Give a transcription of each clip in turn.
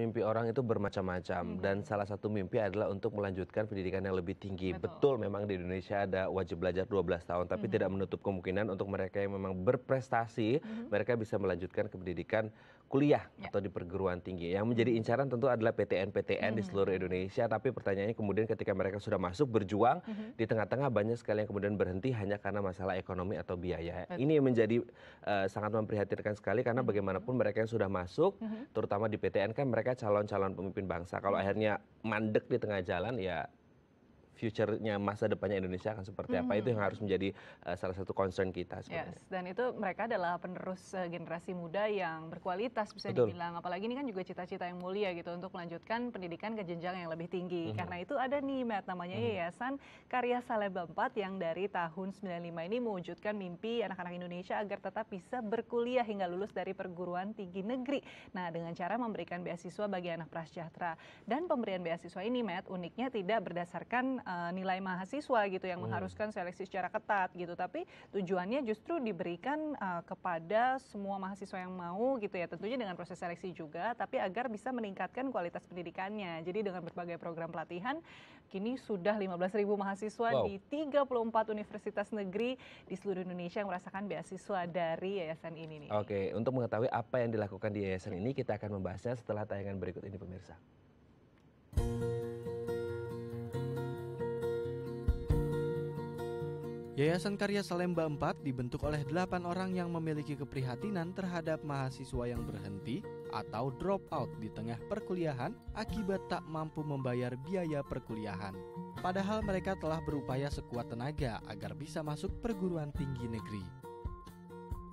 Mimpi orang itu bermacam-macam dan salah satu mimpi adalah untuk melanjutkan pendidikan yang lebih tinggi. Betul, memang di Indonesia ada wajib belajar 12 tahun, tapi tidak menutup kemungkinan untuk mereka yang memang berprestasi, mereka bisa melanjutkan ke pendidikan kuliah atau di perguruan tinggi. Yang menjadi incaran tentu adalah PTN-PTN di seluruh Indonesia, tapi pertanyaannya kemudian ketika mereka sudah masuk berjuang, di tengah-tengah banyak sekali yang kemudian berhenti hanya karena masalah ekonomi atau biaya. Ini yang menjadi sangat memprihatinkan sekali karena bagaimanapun mereka yang sudah masuk, terutama di PTN kan mereka calon-calon pemimpin bangsa. Kalau akhirnya mandek di tengah jalan, ya future-nya masa depannya Indonesia akan seperti apa, itu yang harus menjadi salah satu concern kita sebenarnya. Yes, dan itu mereka adalah penerus generasi muda yang berkualitas bisa Betul. dibilang. Apalagi ini kan juga cita-cita yang mulia gitu untuk melanjutkan pendidikan ke jenjang yang lebih tinggi. Karena itu ada nih Matt, namanya Yayasan Karya Salemba 4 yang dari tahun 95 ini mewujudkan mimpi anak-anak Indonesia agar tetap bisa berkuliah hingga lulus dari perguruan tinggi negeri. Nah, dengan cara memberikan beasiswa bagi anak prasejahtera. Dan pemberian beasiswa ini Matt, uniknya tidak berdasarkan nilai mahasiswa gitu yang mengharuskan seleksi secara ketat gitu, tapi tujuannya justru diberikan kepada semua mahasiswa yang mau gitu ya, tentunya dengan proses seleksi juga, tapi agar bisa meningkatkan kualitas pendidikannya. Jadi dengan berbagai program pelatihan, kini sudah 15.000 mahasiswa di 34 universitas negeri di seluruh Indonesia yang merasakan beasiswa dari yayasan ini nih. Oke, untuk mengetahui apa yang dilakukan di yayasan ini, kita akan membahasnya setelah tayangan berikut ini, pemirsa. Yayasan Karya Salemba 4 dibentuk oleh 8 orang yang memiliki keprihatinan terhadap mahasiswa yang berhenti atau drop out di tengah perkuliahan akibat tak mampu membayar biaya perkuliahan. Padahal mereka telah berupaya sekuat tenaga agar bisa masuk perguruan tinggi negeri.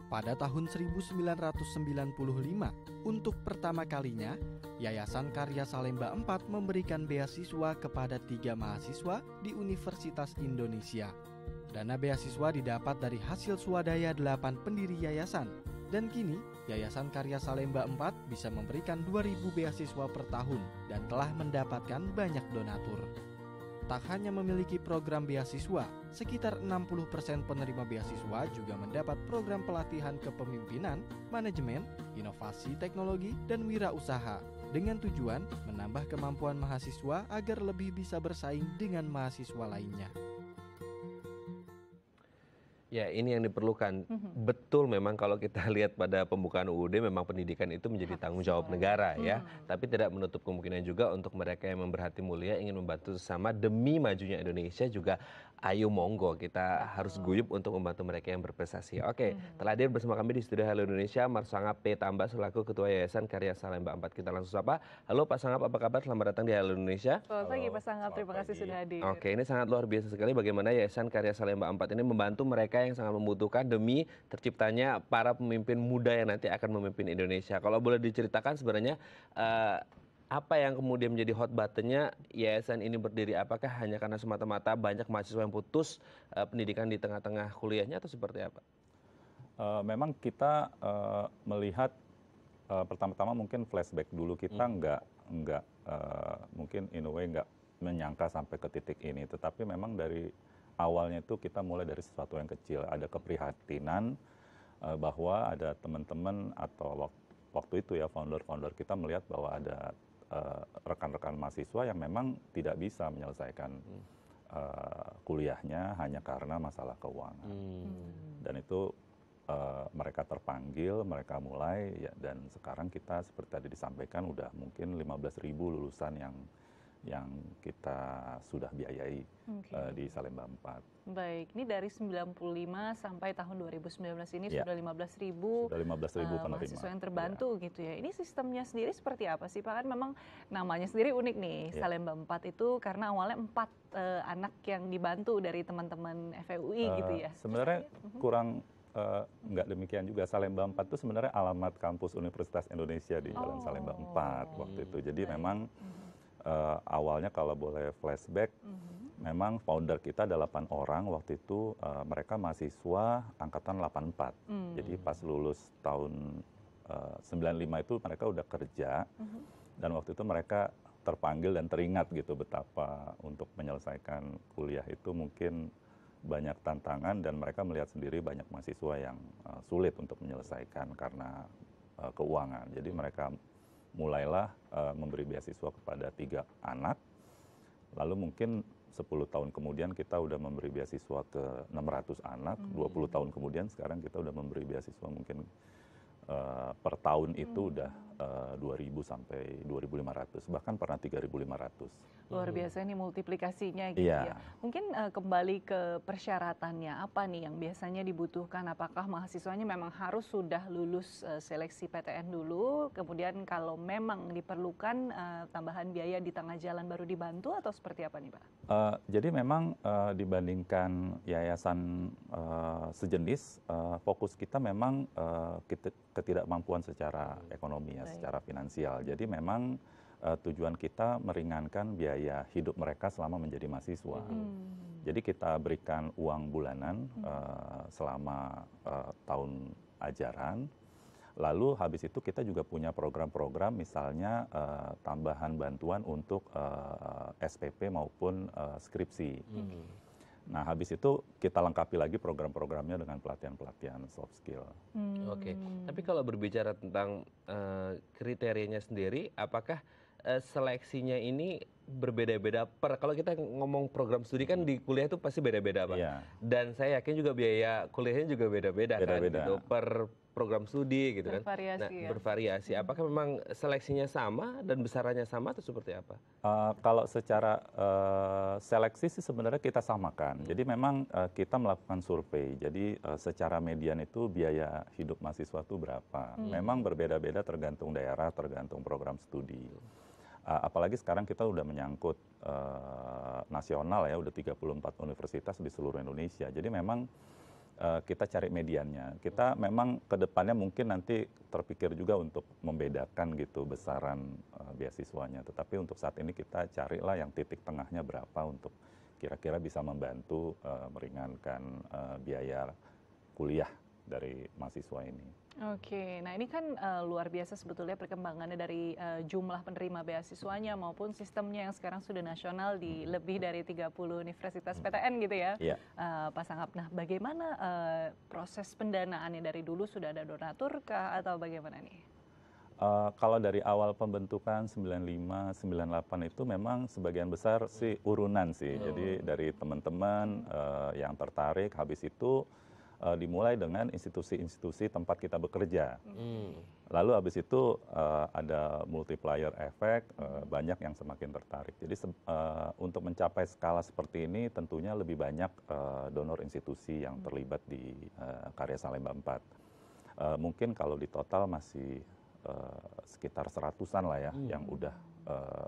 Pada tahun 1995, untuk pertama kalinya, Yayasan Karya Salemba 4 memberikan beasiswa kepada 3 mahasiswa di Universitas Indonesia. Dana beasiswa didapat dari hasil swadaya 8 pendiri yayasan, dan kini Yayasan Karya Salemba 4 bisa memberikan 2.000 beasiswa per tahun dan telah mendapatkan banyak donatur. Tak hanya memiliki program beasiswa, sekitar 60% penerima beasiswa juga mendapat program pelatihan kepemimpinan, manajemen, inovasi teknologi, dan wirausaha, dengan tujuan menambah kemampuan mahasiswa agar lebih bisa bersaing dengan mahasiswa lainnya. Ya, ini yang diperlukan. Betul, memang kalau kita lihat pada pembukaan UUD, memang pendidikan itu menjadi tanggung jawab negara ya. Tapi tidak menutup kemungkinan juga untuk mereka yang berhati mulia ingin membantu sesama demi majunya Indonesia juga. Ayo monggo, kita harus guyup untuk membantu mereka yang berprestasi. Oke, telah hadir bersama kami di studio Halo Indonesia, Marsangap P. Tambah selaku Ketua Yayasan Karya Salemba 4. Kita langsung sapa. Halo Pak Sangap, apa kabar? Selamat datang di Halo Indonesia. Selamat pagi Pak Sangap, terima kasih sudah hadir. Oke, ini sangat luar biasa sekali bagaimana Yayasan Karya Salemba 4 ini membantu mereka yang sangat membutuhkan demi terciptanya para pemimpin muda yang nanti akan memimpin Indonesia. Kalau boleh diceritakan sebenarnya apa yang kemudian menjadi hot buttonnya yayasan ini berdiri? Apakah hanya karena semata-mata banyak mahasiswa yang putus pendidikan di tengah-tengah kuliahnya atau seperti apa? Memang kita melihat pertama-tama mungkin flashback dulu, kita nggak mungkin in a way nggak menyangka sampai ke titik ini, tetapi memang dari awalnya itu kita mulai dari sesuatu yang kecil, ada keprihatinan bahwa ada teman-teman atau waktu itu ya founder-founder kita melihat bahwa ada rekan-rekan mahasiswa yang memang tidak bisa menyelesaikan kuliahnya hanya karena masalah keuangan. Dan itu mereka terpanggil, mereka mulai ya, dan sekarang kita seperti tadi disampaikan udah mungkin 15.000 lulusan yang kita sudah biayai di Salemba 4. Baik, ini dari 95 sampai tahun 2019 ini sudah 15.000 mahasiswa yang terbantu gitu ya. Ini sistemnya sendiri seperti apa sih Pak? Kan memang namanya sendiri unik nih, Salemba 4 itu karena awalnya 4 anak yang dibantu dari teman-teman FEUI gitu ya. Sebenarnya kurang nggak demikian juga. Salemba 4 itu sebenarnya alamat kampus Universitas Indonesia di Jalan Salemba 4 waktu itu. Jadi memang awalnya kalau boleh flashback, memang founder kita ada 8 orang waktu itu, mereka mahasiswa angkatan 84. Jadi pas lulus tahun 95 itu mereka udah kerja, dan waktu itu mereka terpanggil dan teringat gitu betapa untuk menyelesaikan kuliah itu mungkin banyak tantangan, dan mereka melihat sendiri banyak mahasiswa yang sulit untuk menyelesaikan karena keuangan. Jadi mereka mulailah memberi beasiswa kepada 3 anak, lalu mungkin 10 tahun kemudian kita udah memberi beasiswa ke 600 anak, 20 tahun kemudian sekarang kita udah memberi beasiswa mungkin per tahun itu udah 2.000 sampai 2.500, bahkan pernah 3.500. Luar biasa ini multiplikasinya gitu Iya. ya. Mungkin kembali ke persyaratannya, apa nih yang biasanya dibutuhkan? Apakah mahasiswanya memang harus sudah lulus seleksi PTN dulu, kemudian kalau memang diperlukan tambahan biaya di tengah jalan baru dibantu atau seperti apa nih Pak? Jadi memang dibandingkan yayasan sejenis, fokus kita memang ketidakmampuan secara ekonomi ya, secara finansial. Jadi memang tujuan kita meringankan biaya hidup mereka selama menjadi mahasiswa. Jadi kita berikan uang bulanan selama tahun ajaran. Lalu habis itu kita juga punya program-program misalnya tambahan bantuan untuk SPP maupun skripsi. Nah habis itu kita lengkapi lagi program-programnya dengan pelatihan-pelatihan soft skill. Oke, tapi kalau berbicara tentang kriterianya sendiri, apakah seleksinya ini berbeda-beda kalau kita ngomong program studi kan di kuliah itu pasti beda-beda Pak. Iya. Dan saya yakin juga biaya kuliahnya juga beda-beda kan gitu per program studi gitu kan. Bervariasi Nah, ya. bervariasi. Apakah memang seleksinya sama dan besarannya sama atau seperti apa? Kalau secara seleksi sih sebenarnya kita samakan. Jadi memang kita melakukan survei. Jadi secara median itu biaya hidup mahasiswa itu berapa. Memang berbeda-beda tergantung daerah, tergantung program studi. Apalagi sekarang kita udah menyangkut nasional ya, udah 34 universitas di seluruh Indonesia. Jadi memang kita cari mediannya. Kita memang ke depannya mungkin nanti terpikir juga untuk membedakan gitu besaran beasiswanya. Tetapi untuk saat ini kita carilah yang titik tengahnya berapa untuk kira-kira bisa membantu meringankan biaya kuliah dari mahasiswa ini. Oke, nah ini kan luar biasa sebetulnya perkembangannya dari jumlah penerima beasiswanya maupun sistemnya yang sekarang sudah nasional di lebih dari 30 universitas PTN gitu ya, Iya. Pak Sangap. Nah bagaimana proses pendanaannya dari dulu sudah ada donatur kah atau bagaimana nih? Kalau dari awal pembentukan 95, 98 itu memang sebagian besar sih urunan sih. Jadi dari teman-teman yang tertarik, habis itu dimulai dengan institusi-institusi tempat kita bekerja. Lalu habis itu ada multiplier effect, banyak yang semakin tertarik. Jadi untuk mencapai skala seperti ini tentunya lebih banyak donor institusi yang terlibat di Karya Salemba 4. Mungkin kalau di total masih sekitar 100-an lah ya yang udah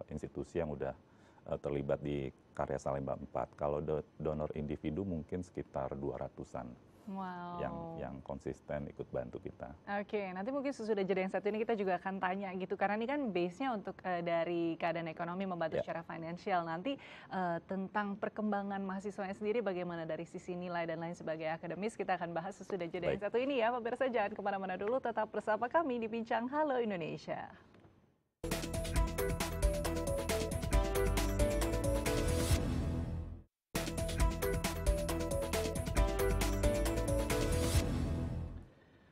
institusi yang udah terlibat di Karya Salemba 4. Kalau donor individu mungkin sekitar 200-an. Wow. Yang konsisten ikut bantu kita. Oke, nanti mungkin sesudah jeda yang satu ini kita juga akan tanya gitu, karena ini kan base-nya untuk dari keadaan ekonomi membantu secara finansial. Nanti tentang perkembangan mahasiswanya sendiri bagaimana dari sisi nilai dan lain sebagainya akademis, kita akan bahas sesudah jeda yang satu ini ya. Pemirsa jangan kemana-mana dulu, tetap bersama kami di Bincang Halo Indonesia.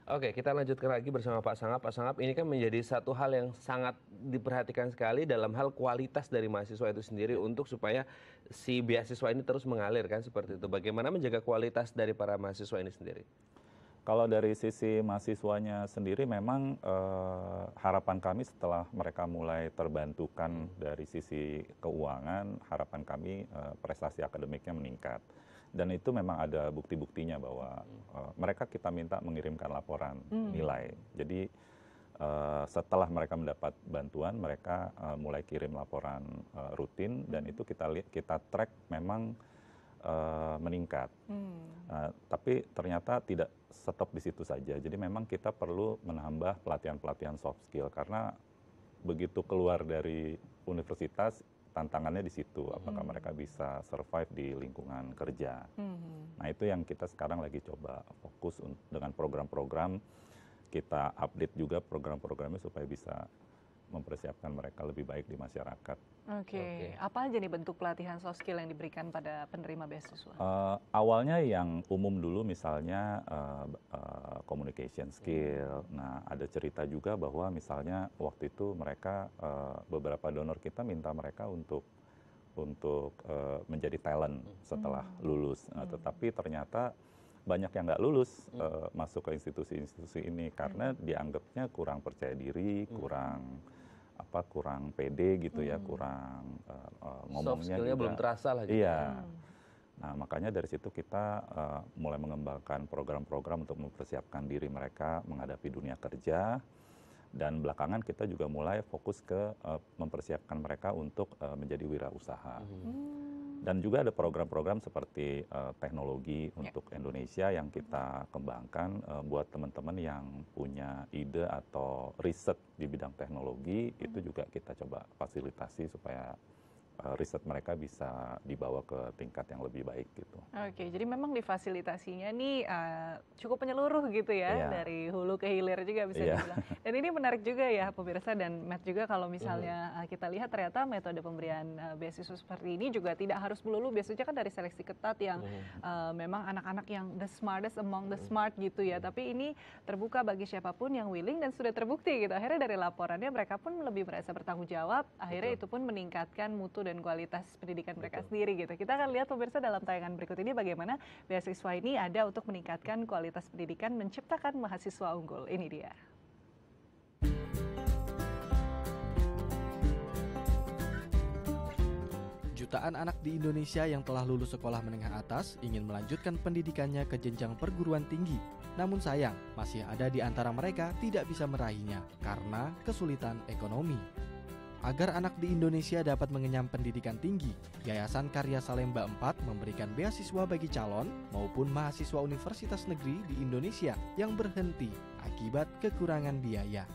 Oke, kita lanjutkan lagi bersama Pak Sangap. Pak Sangap, ini kan menjadi satu hal yang sangat diperhatikan sekali dalam hal kualitas dari mahasiswa itu sendiri untuk supaya si beasiswa ini terus mengalir kan seperti itu. Bagaimana menjaga kualitas dari para mahasiswa ini sendiri? Kalau dari sisi mahasiswanya sendiri memang harapan kami setelah mereka mulai terbantukan dari sisi keuangan, harapan kami prestasi akademiknya meningkat. Dan itu memang ada bukti-buktinya bahwa mereka kita minta mengirimkan laporan nilai. Jadi setelah mereka mendapat bantuan, mereka mulai kirim laporan rutin dan itu kita track memang meningkat. Tapi ternyata tidak stop di situ saja. Jadi memang kita perlu menambah pelatihan-pelatihan soft skill karena begitu keluar dari universitas tantangannya di situ, apakah mereka bisa survive di lingkungan kerja. Nah itu yang kita sekarang lagi coba fokus dengan program-program, kita update juga program-programnya supaya bisa mempersiapkan mereka lebih baik di masyarakat. Oke. Apa aja nih bentuk pelatihan soft skill yang diberikan pada penerima beasiswa? Awalnya yang umum dulu misalnya communication skill. Nah, ada cerita juga bahwa misalnya waktu itu mereka beberapa donor kita minta mereka untuk menjadi talent setelah lulus. Nah, tetapi ternyata banyak yang nggak lulus masuk ke institusi-institusi ini karena dianggapnya kurang percaya diri, kurang pede gitu ya, kurang ngomongnya skillnya juga belum terasa lah gitu. Iya. Nah, makanya dari situ kita mulai mengembangkan program-program untuk mempersiapkan diri mereka menghadapi dunia kerja. Dan belakangan kita juga mulai fokus ke mempersiapkan mereka untuk menjadi wirausaha. Dan juga ada program-program seperti teknologi untuk Indonesia yang kita kembangkan buat teman-teman yang punya ide atau riset di bidang teknologi, itu juga kita coba fasilitasi supaya riset mereka bisa dibawa ke tingkat yang lebih baik gitu. Oke, jadi memang difasilitasinya nih cukup menyeluruh gitu ya, dari hulu ke hilir juga bisa dibilang. Dan ini menarik juga ya pemirsa dan Matt juga kalau misalnya kita lihat ternyata metode pemberian beasiswa seperti ini juga tidak harus melulu, biasanya kan dari seleksi ketat yang memang anak-anak yang the smartest among the smart gitu ya, tapi ini terbuka bagi siapapun yang willing dan sudah terbukti gitu. Akhirnya dari laporannya mereka pun lebih merasa bertanggung jawab, akhirnya itu pun meningkatkan mutu dan kualitas pendidikan mereka sendiri gitu. Kita akan lihat pemirsa dalam tayangan berikut ini bagaimana beasiswa ini ada untuk meningkatkan kualitas pendidikan, menciptakan mahasiswa unggul. Ini dia. Jutaan anak di Indonesia yang telah lulus sekolah menengah atas ingin melanjutkan pendidikannya ke jenjang perguruan tinggi. Namun sayang, masih ada di antara mereka tidak bisa meraihnya karena kesulitan ekonomi. Agar anak di Indonesia dapat mengenyam pendidikan tinggi, Yayasan Karya Salemba 4 memberikan beasiswa bagi calon maupun mahasiswa universitas negeri di Indonesia yang berhenti akibat kekurangan biaya.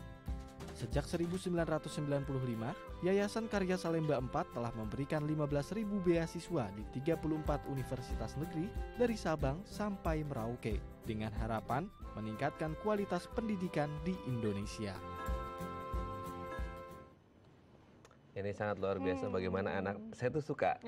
Sejak 1995, Yayasan Karya Salemba 4 telah memberikan 15.000 beasiswa di 34 universitas negeri dari Sabang sampai Merauke dengan harapan meningkatkan kualitas pendidikan di Indonesia. Ini sangat luar biasa bagaimana anak, saya tuh suka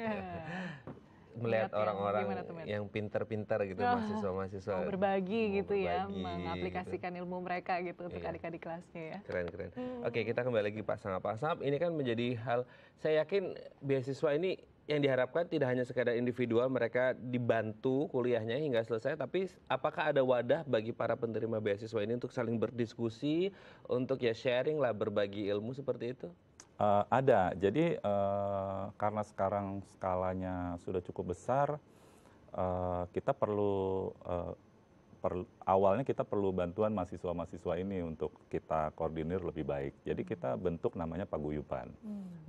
melihat orang-orang yang pintar-pintar gitu, mahasiswa-mahasiswa. Mau berbagi gitu ya, mengaplikasikan ilmu mereka gitu untuk adik-adik kelasnya ya. Keren-keren. Oke, kita kembali lagi Pak Sangap. Pak Sangap, ini kan menjadi hal, saya yakin beasiswa ini yang diharapkan tidak hanya sekadar individual, mereka dibantu kuliahnya hingga selesai, tapi apakah ada wadah bagi para penerima beasiswa ini untuk saling berdiskusi, untuk ya sharing lah, berbagi ilmu seperti itu? Ada, jadi karena sekarang skalanya sudah cukup besar, kita awalnya kita perlu bantuan mahasiswa-mahasiswa ini untuk kita koordinir lebih baik. Jadi kita bentuk namanya paguyuban.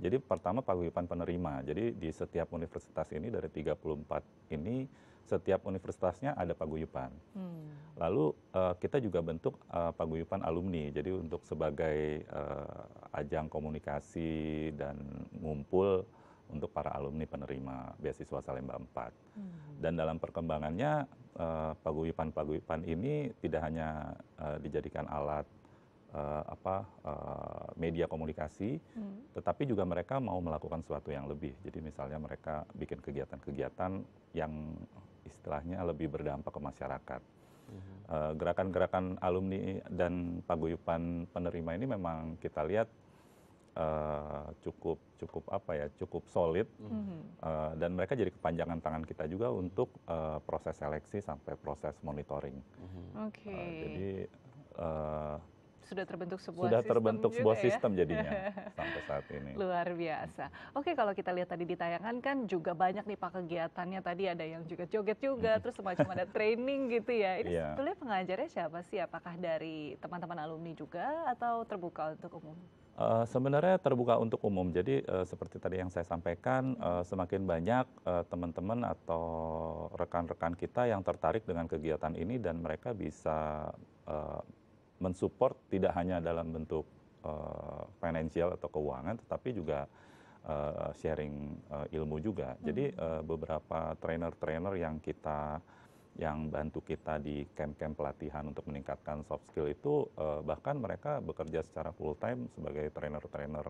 Jadi pertama paguyuban penerima, jadi di setiap universitas ini dari 34 ini, setiap universitasnya ada paguyuban. Lalu kita juga bentuk paguyuban alumni, jadi untuk sebagai ajang komunikasi dan ngumpul untuk para alumni penerima beasiswa Salemba 4. Dan dalam perkembangannya paguyuban ini tidak hanya dijadikan alat media komunikasi, tetapi juga mereka mau melakukan sesuatu yang lebih. Jadi misalnya mereka bikin kegiatan-kegiatan yang istilahnya lebih berdampak ke masyarakat. Gerakan-gerakan alumni dan paguyuban penerima ini memang kita lihat cukup solid, dan mereka jadi kepanjangan tangan kita juga untuk proses seleksi sampai proses monitoring. Jadi sudah terbentuk sebuah sistem jadinya sampai saat ini. Luar biasa. Oke, kalau kita lihat tadi di tayangan kan juga banyak nih Pak kegiatannya, tadi ada yang juga joget juga, terus semacam ada training gitu ya. Ini sebetulnya pengajarnya siapa sih? Apakah dari teman-teman alumni juga atau terbuka untuk umum? Sebenarnya terbuka untuk umum. Jadi seperti tadi yang saya sampaikan, semakin banyak teman-teman atau rekan-rekan kita yang tertarik dengan kegiatan ini dan mereka bisa mensupport tidak hanya dalam bentuk financial atau keuangan, tetapi juga sharing ilmu juga. Jadi beberapa trainer-trainer yang kita yang bantu kita di camp-camp pelatihan untuk meningkatkan soft skill itu bahkan mereka bekerja secara full time sebagai trainer-trainer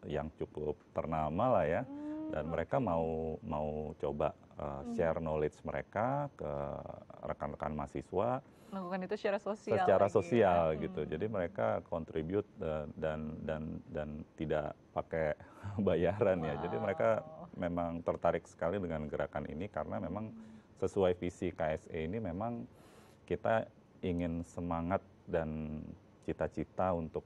yang cukup ternama lah ya. Dan mereka mau coba share knowledge mereka ke rekan-rekan mahasiswa. Melakukan itu secara sosial. Secara lagi, sosial ya. gitu. Jadi mereka contribute dan tidak pakai bayaran ya. Jadi mereka memang tertarik sekali dengan gerakan ini karena memang sesuai visi KSE ini memang kita ingin semangat dan cita-cita untuk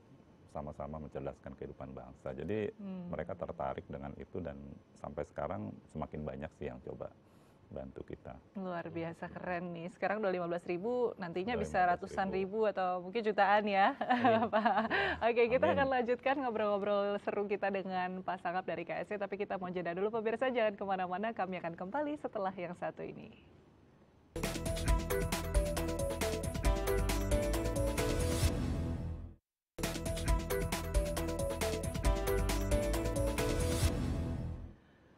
sama-sama mencerdaskan kehidupan bangsa. Jadi mereka tertarik dengan itu dan sampai sekarang semakin banyak sih yang coba bantu kita. Luar biasa keren nih. Sekarang udah 15.000, nantinya Udah bisa 15.000. ratusan ribu atau mungkin jutaan ya. Pak. Oke, kita akan lanjutkan ngobrol-ngobrol seru kita dengan Pak Sangap dari KSE, tapi kita mau jeda dulu pemirsa, jangan kemana-mana, kami akan kembali setelah yang satu ini.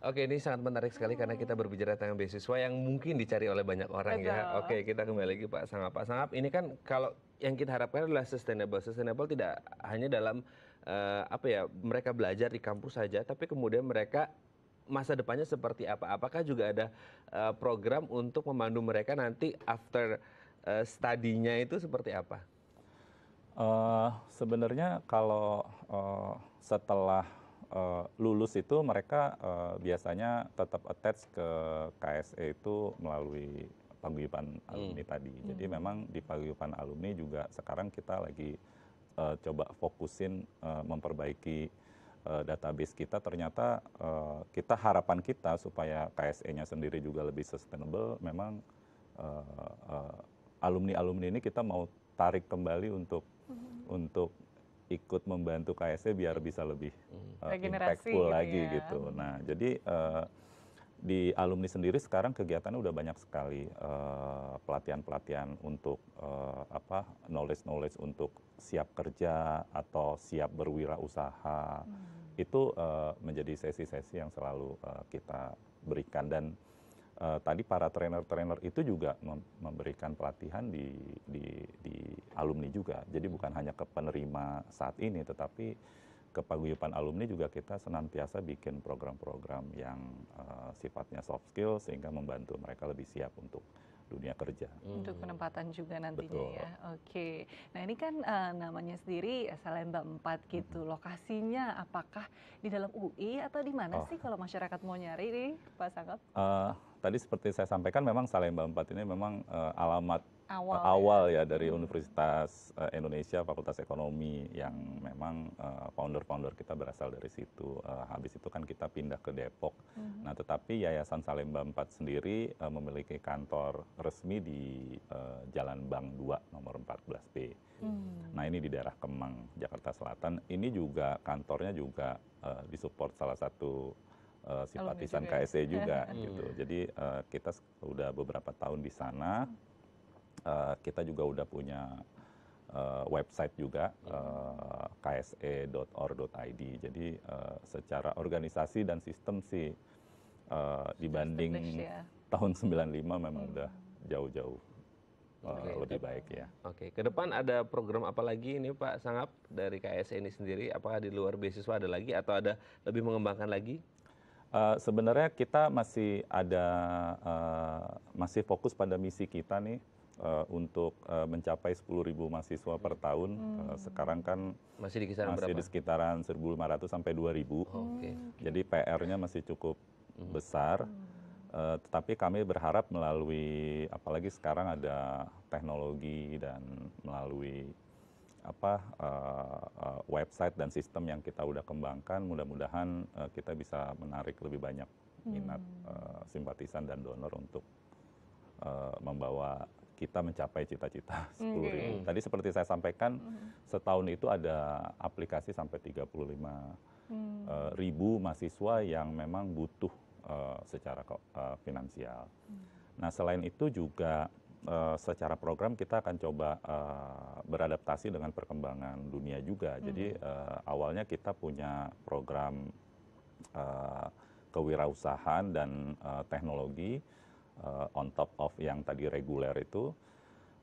Oke, ini sangat menarik sekali karena kita berbicara tentang beasiswa yang mungkin dicari oleh banyak orang ya. Betul. Oke, kita kembali lagi Pak Sangap. Pak Sangap, ini kan kalau yang kita harapkan adalah sustainable. Sustainable tidak hanya dalam mereka belajar di kampus saja, tapi kemudian mereka masa depannya seperti apa? Apakah juga ada program untuk memandu mereka nanti after study-nya itu seperti apa? Sebenarnya kalau setelah lulus itu mereka biasanya tetap attach ke KSE itu melalui paguyuban alumni tadi. Jadi memang di paguyuban alumni juga sekarang kita lagi coba fokusin memperbaiki database kita. Ternyata harapan kita supaya KSE-nya sendiri juga lebih sustainable, memang alumni-alumni ini kita mau tarik kembali untuk ikut membantu KSE biar bisa lebih impactful lagi gitu. Nah, jadi di alumni sendiri sekarang kegiatannya udah banyak sekali pelatihan-pelatihan untuk knowledge untuk siap kerja atau siap berwirausaha. Itu menjadi sesi-sesi yang selalu kita berikan dan tadi para trainer-trainer itu juga memberikan pelatihan di alumni juga. Jadi bukan hanya ke penerima saat ini, tetapi ke paguyuban alumni juga kita senantiasa bikin program-program yang sifatnya soft skill sehingga membantu mereka lebih siap untuk dunia kerja. Untuk penempatan juga nantinya. Betul. Ya. Oke. Nah ini kan namanya sendiri Salemba 4 gitu. Lokasinya apakah di dalam UI atau di mana sih kalau masyarakat mau nyari nih Pak Sangap? Tadi seperti saya sampaikan memang Salemba 4 ini memang alamat awal ya dari Universitas Indonesia Fakultas Ekonomi yang memang founder-founder kita berasal dari situ. Habis itu kan kita pindah ke Depok. Nah, tetapi Yayasan Salemba 4 sendiri memiliki kantor resmi di Jalan Bank 2 nomor 14B. Nah, ini di daerah Kemang, Jakarta Selatan. Ini juga kantornya juga disupport salah satu simpatisan KSE juga gitu. Jadi kita sudah beberapa tahun di sana. Kita juga udah punya website juga kse.or.id. Jadi secara organisasi dan sistem sih dibanding tahun 95 memang udah jauh-jauh lebih baik ya. Oke, ke depan ada program apa lagi ini Pak Sangap dari KSE ini sendiri? Apakah di luar beasiswa ada lagi atau ada lebih mengembangkan lagi? Sebenarnya kita masih masih fokus pada misi kita nih. Untuk mencapai 10.000 mahasiswa per tahun. Sekarang kan masih di kisaran berapa? Di sekitaran 1.500 sampai 2.000. Jadi PR-nya masih cukup besar. Tetapi kami berharap melalui, apalagi sekarang ada teknologi dan melalui website dan sistem yang kita udah kembangkan, mudah-mudahan kita bisa menarik lebih banyak minat simpatisan dan donor untuk membawa kita mencapai cita-cita 10.000. Tadi seperti saya sampaikan, setahun itu ada aplikasi sampai 35.000 mahasiswa yang memang butuh secara finansial. Nah, selain itu juga secara program kita akan coba beradaptasi dengan perkembangan dunia juga. Jadi awalnya kita punya program kewirausahaan dan teknologi. on top of yang tadi reguler itu.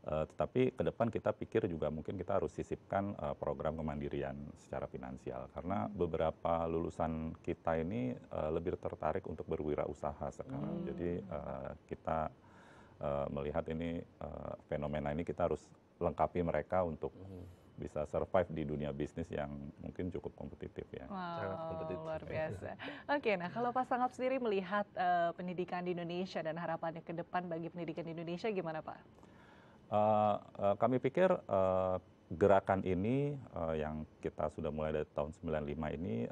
Tetapi ke depan kita pikir juga mungkin kita harus sisipkan program kemandirian secara finansial karena beberapa lulusan kita ini lebih tertarik untuk berwirausaha sekarang. Jadi kita melihat ini fenomena ini kita harus lengkapi mereka untuk bisa survive di dunia bisnis yang mungkin cukup kompetitif ya. Sangat kompetitif. Luar biasa. Oke, nah kalau Pak Sangap sendiri melihat pendidikan di Indonesia dan harapannya ke depan bagi pendidikan di Indonesia gimana Pak? Kami pikir gerakan ini yang kita sudah mulai dari tahun 95 ini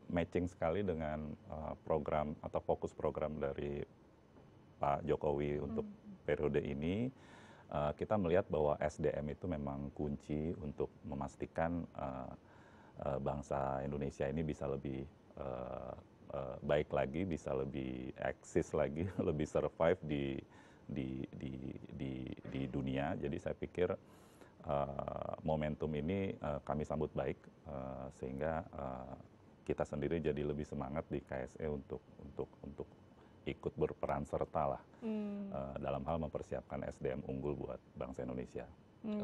matching sekali dengan program atau fokus program dari Pak Jokowi untuk periode ini. Kita melihat bahwa SDM itu memang kunci untuk memastikan bangsa Indonesia ini bisa lebih baik lagi, bisa lebih eksis lagi, lebih survive di dunia. Jadi saya pikir momentum ini kami sambut baik sehingga kita sendiri jadi lebih semangat di KSE untuk ikut berperan serta lah dalam hal mempersiapkan SDM unggul buat bangsa Indonesia.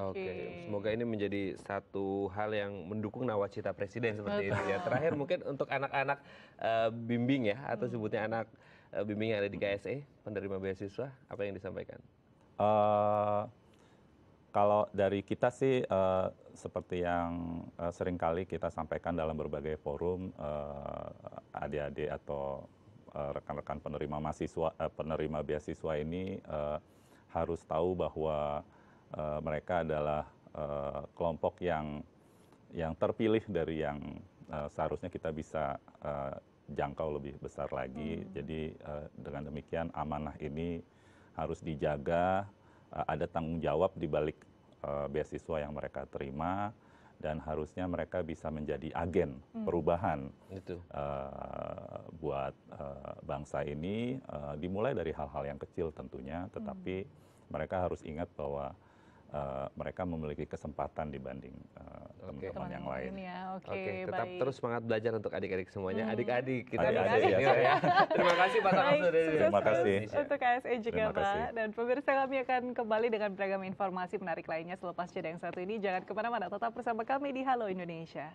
Oke, semoga ini menjadi satu hal yang mendukung nawacita presiden seperti ini ya. Terakhir mungkin untuk anak-anak bimbing ya, atau sebutnya anak bimbing yang ada di KSE, penerima beasiswa, apa yang disampaikan? Kalau dari kita sih seperti yang seringkali kita sampaikan dalam berbagai forum, adik-adik atau rekan-rekan penerima beasiswa ini harus tahu bahwa mereka adalah kelompok yang terpilih dari yang seharusnya kita bisa jangkau lebih besar lagi. Jadi dengan demikian amanah ini harus dijaga, ada tanggung jawab di balik beasiswa yang mereka terima, dan harusnya mereka bisa menjadi agen perubahan buat bangsa ini, dimulai dari hal-hal yang kecil tentunya, tetapi mereka harus ingat bahwa mereka memiliki kesempatan dibanding teman-teman yang lain. Ya. Oke, tetap terus semangat belajar untuk adik-adik semuanya. Adik-adik kita adik-adik ya. Terima kasih Pak Sangap sudah Terima kasih untuk KSE juga Pak. Dan pemirsa, kami akan kembali dengan beragam informasi menarik lainnya selepas jeda yang satu ini. Jangan kemana-mana, tetap bersama kami di Halo Indonesia.